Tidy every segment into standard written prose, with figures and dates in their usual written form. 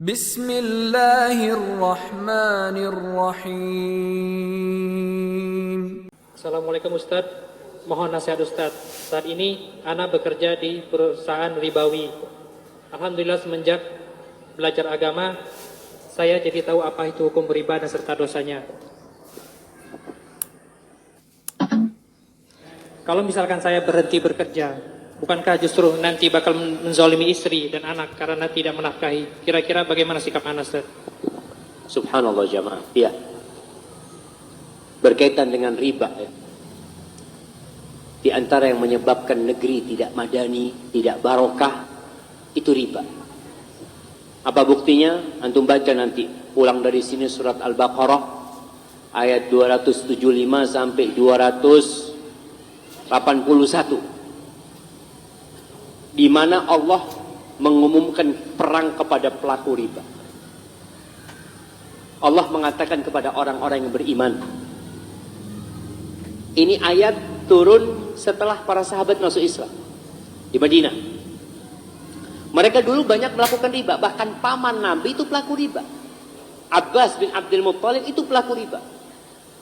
Bismillahirrahmanirrahim. Assalamualaikum Ustadz, mohon nasihat Ustadz. Saat ini Ana bekerja di perusahaan ribawi. Alhamdulillah semenjak belajar agama, saya jadi tahu apa itu hukum riba dan serta dosanya. Kalau misalkan saya berhenti bekerja, bukankah justru nanti bakal menzalimi istri dan anak karena tidak menafkahi? Kira-kira bagaimana sikap Ana, Ustaz? Subhanallah jamaah. Ya. Berkaitan dengan riba ya. Di antara yang menyebabkan negeri tidak madani, tidak barokah, itu riba. Apa buktinya? Antum baca nanti, ulang dari sini surat Al-Baqarah ayat 275 sampai 281. Di mana Allah mengumumkan perang kepada pelaku riba. Allah mengatakan kepada orang-orang yang beriman. Ini ayat turun setelah para sahabat masuk Islam di Madinah. Mereka dulu banyak melakukan riba, bahkan paman Nabi itu pelaku riba. Abbas bin Abdul Muttalib itu pelaku riba.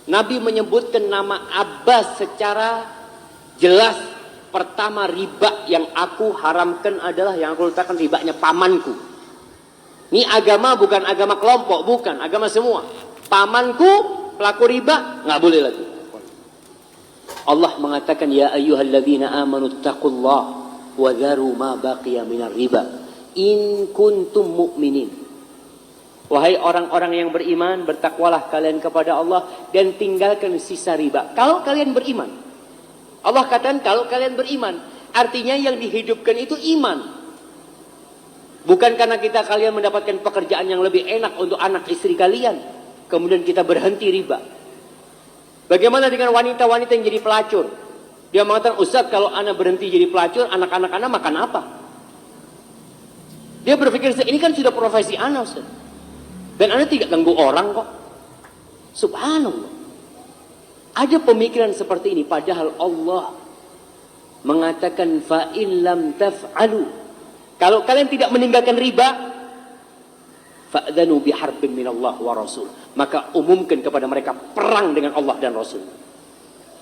Nabi menyebutkan nama Abbas secara jelas. Pertama riba yang aku haramkan adalah yang aku letakkan ribanya pamanku. Ini agama bukan agama kelompok, bukan agama semua. Pamanku pelaku riba nggak boleh lagi. Allah mengatakan ya ayyuhalladzina amanu taqullaha wa dharu ma baqiya minar riba in kuntum mu'minin. Wahai orang-orang yang beriman, bertakwalah kalian kepada Allah dan tinggalkan sisa riba kalau kalian beriman. Allah katakan kalau kalian beriman, artinya yang dihidupkan itu iman. Bukan karena kalian mendapatkan pekerjaan yang lebih enak untuk anak istri kalian, kemudian kita berhenti riba. Bagaimana dengan wanita-wanita yang jadi pelacur? Dia mengatakan, Ustaz kalau anak berhenti jadi pelacur, anak-anak anak makan apa? Dia berpikir, ini kan sudah profesi anak Ustaz. Dan anak tidak ganggu orang kok. Subhanallah. Ada pemikiran seperti ini, padahal Allah mengatakan fa in lam taf'alu. Kalau kalian tidak meninggalkan riba, fa'dhanu biharbin minallah wa rasul. Maka umumkan kepada mereka perang dengan Allah dan Rasul.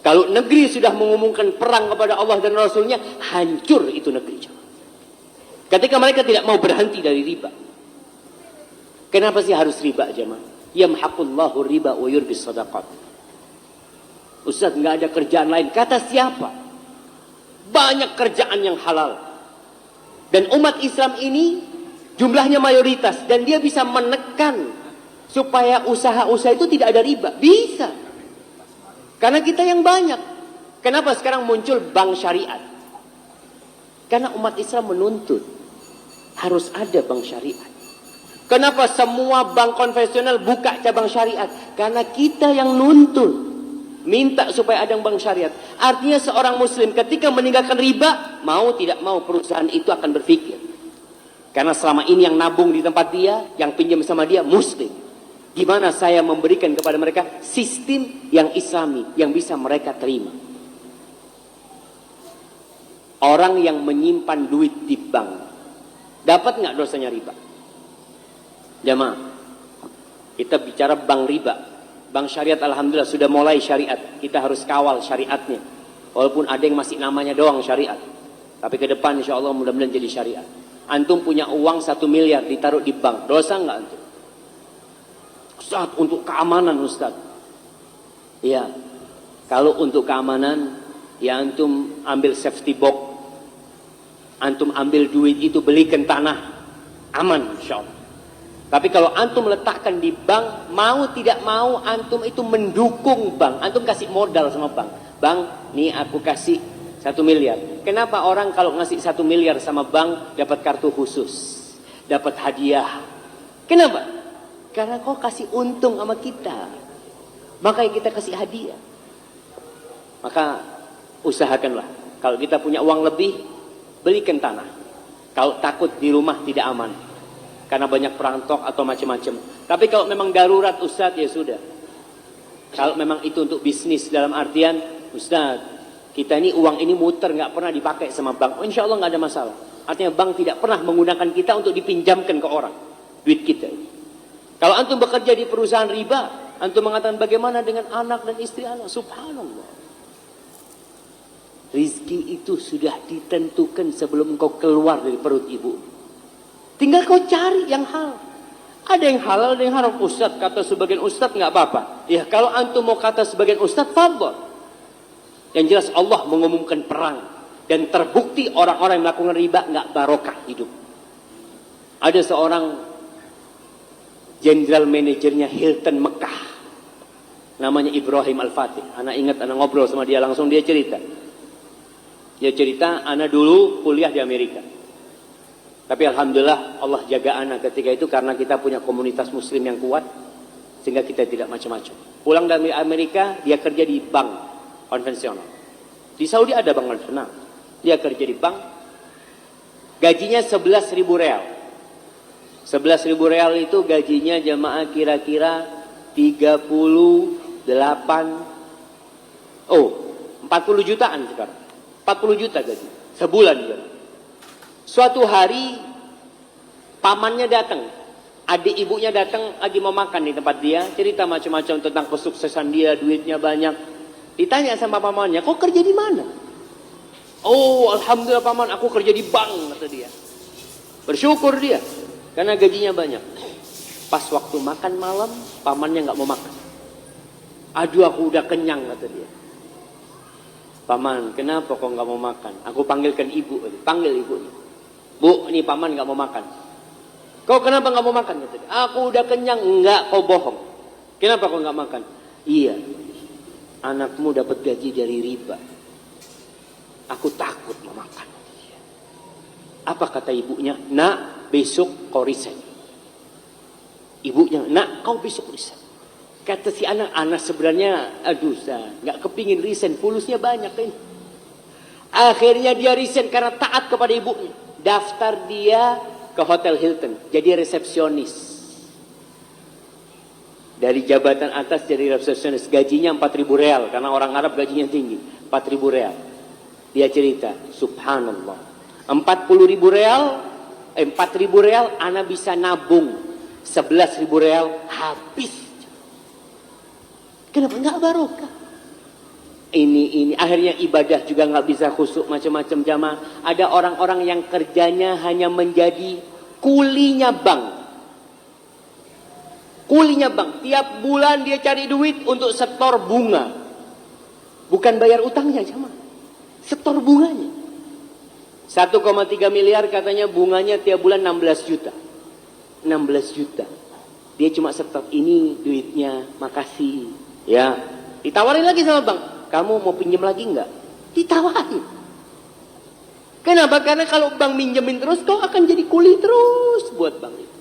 Kalau negeri sudah mengumumkan perang kepada Allah dan Rasulnya, hancur itu negeri. Ketika mereka tidak mau berhenti dari riba. Kenapa sih harus riba jemaah? Yamhaqullahu riba wa yurbis shadaqat. Ustaz nggak ada kerjaan lain. Kata siapa? Banyak kerjaan yang halal. Dan umat Islam ini jumlahnya mayoritas. Dan dia bisa menekan supaya usaha-usaha itu tidak ada riba. Bisa. Karena kita yang banyak. Kenapa sekarang muncul bank syariat? Karena umat Islam menuntut harus ada bank syariat. Kenapa semua bank konvensional buka cabang syariat? Karena kita yang nuntut. Minta supaya ada bank syariat. Artinya seorang muslim ketika meninggalkan riba, mau tidak mau perusahaan itu akan berpikir. Karena selama ini yang nabung di tempat dia, yang pinjam sama dia muslim. Gimana saya memberikan kepada mereka sistem yang islami, yang bisa mereka terima. Orang yang menyimpan duit di bank, dapat nggak dosanya riba? Jamaah, kita bicara bank riba. Bank syariat alhamdulillah sudah mulai syariat. Kita harus kawal syariatnya. Walaupun ada yang masih namanya doang syariat. Tapi ke depan insya Allah mudah-mudahan jadi syariat. Antum punya uang 1 miliar ditaruh di bank. Dosa nggak antum? Ustaz, untuk keamanan Ustaz. Iya. Kalau untuk keamanan, ya antum ambil safety box. Antum ambil duit itu belikan tanah. Aman insya Allah. Tapi kalau antum letakkan di bank, mau tidak mau antum itu mendukung bank. Antum kasih modal sama bank. Bang, nih aku kasih 1 miliar. Kenapa orang kalau ngasih 1 miliar sama bank dapat kartu khusus, dapat hadiah? Kenapa? Karena kau kasih untung sama kita. Makanya kita kasih hadiah. Maka usahakanlah. Kalau kita punya uang lebih, belikan tanah. Kalau takut di rumah tidak aman. Karena banyak perampok atau macam-macam. Tapi kalau memang darurat Ustadz, ya sudah. Kalau memang itu untuk bisnis dalam artian, Ustadz, kita ini uang ini muter, nggak pernah dipakai sama bank. Oh, insya Allah nggak ada masalah. Artinya bank tidak pernah menggunakan kita untuk dipinjamkan ke orang. duit kita ini. Kalau antum bekerja di perusahaan riba, antum mengatakan bagaimana dengan anak dan istri anak? Subhanallah. Rizki itu sudah ditentukan sebelum kau keluar dari perut ibu. Tinggal kau cari yang halal. Ada yang halal, ada yang haram. Ustadz, kata sebagian ustadz nggak apa-apa. Ya kalau antum mau kata sebagian ustadz, fadhol. Yang jelas Allah mengumumkan perang. Dan terbukti orang-orang yang melakukan riba nggak barokah hidup. Ada seorang general manajernya Hilton Mekah, namanya Ibrahim Al-Fatih. Anak ingat, anak ngobrol sama dia langsung, dia cerita. Dia cerita, anak dulu kuliah di Amerika. Tapi alhamdulillah Allah jaga anak ketika itu karena kita punya komunitas muslim yang kuat, sehingga kita tidak macam-macam. Pulang dari Amerika, dia kerja di bank konvensional. Di Saudi ada bank konvensional. Dia kerja di bank, gajinya 11.000 real. 11.000 real itu gajinya jamaah kira-kira 40 jutaan sekarang. 40 juta gaji sebulan dia. Suatu hari pamannya datang, adik ibunya datang lagi mau makan di tempat dia, cerita macam-macam tentang kesuksesan dia, duitnya banyak. Ditanya sama pamannya, kau kerja di mana? Oh, alhamdulillah paman, aku kerja di bank, kata dia. Bersyukur dia karena gajinya banyak. Pas waktu makan malam, pamannya nggak mau makan. Aduh, aku udah kenyang, kata dia. Paman, kenapa kau nggak mau makan? Aku panggilkan ibu, panggil ibu. Bu, ini paman nggak mau makan. Kau kenapa nggak mau makan? Kata dia. Aku udah kenyang. Enggak, kau bohong. Kenapa kau nggak makan? Iya, anakmu dapat gaji dari riba. Aku takut mau makan. Apa kata ibunya? Nak, besok kau resign. Ibunya, nak, kau besok resign. Kata si anak sebenarnya, aduh, nggak kepingin resign, pulusnya banyak kan. Akhirnya dia resign karena taat kepada ibunya. Daftar dia ke Hotel Hilton, jadi resepsionis. Dari jabatan atas jadi resepsionis, gajinya 4.000 real, karena orang Arab gajinya tinggi, 4.000 real. Dia cerita, subhanallah, 4.000 real, 4.000 real, ana bisa nabung, 11.000 real habis. Kenapa nggak barokah? Ini akhirnya ibadah juga nggak bisa khusyuk, macam-macam jamaah. Ada orang-orang yang kerjanya hanya menjadi kulinya bank. Kulinya bank, tiap bulan dia cari duit untuk setor bunga. Bukan bayar utangnya jamaah, setor bunganya. 1,3 miliar katanya bunganya tiap bulan 16 juta. 16 juta. Dia cuma setor, ini duitnya, makasih. Ya, ditawarin lagi sama bank. Kamu mau pinjam lagi enggak? Ditawarin. Kenapa? Karena kalau bank minjemin terus, kau akan jadi kuli terus buat bank itu.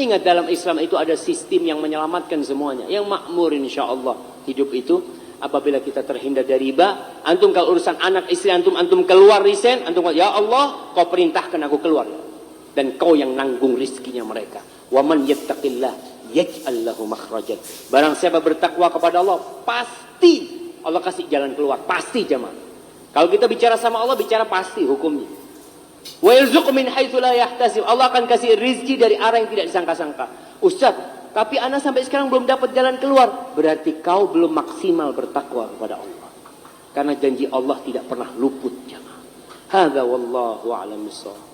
Ingat, dalam Islam itu ada sistem yang menyelamatkan semuanya, yang makmur insya Allah hidup itu. Apabila kita terhindar dari riba, antum kalau urusan anak istri antum keluar resign, antum ya Allah, kau perintahkan aku keluar, dan kau yang nanggung rizkinya mereka. Wa man yattaqillah yaj'al lahu makhrajan. Barang siapa bertakwa kepada Allah, pasti Allah kasih jalan keluar, pasti jemaah. Kalau kita bicara sama Allah, bicara pasti hukumnya. Wa yarzuqu min haitsu la yahtasib. Allah akan kasih rezeki dari arah yang tidak disangka-sangka. Ustaz, tapi ana sampai sekarang belum dapat jalan keluar. Berarti kau belum maksimal bertakwa kepada Allah. Karena janji Allah tidak pernah luput jemaah. Hadza wallahu a'lam bissawab.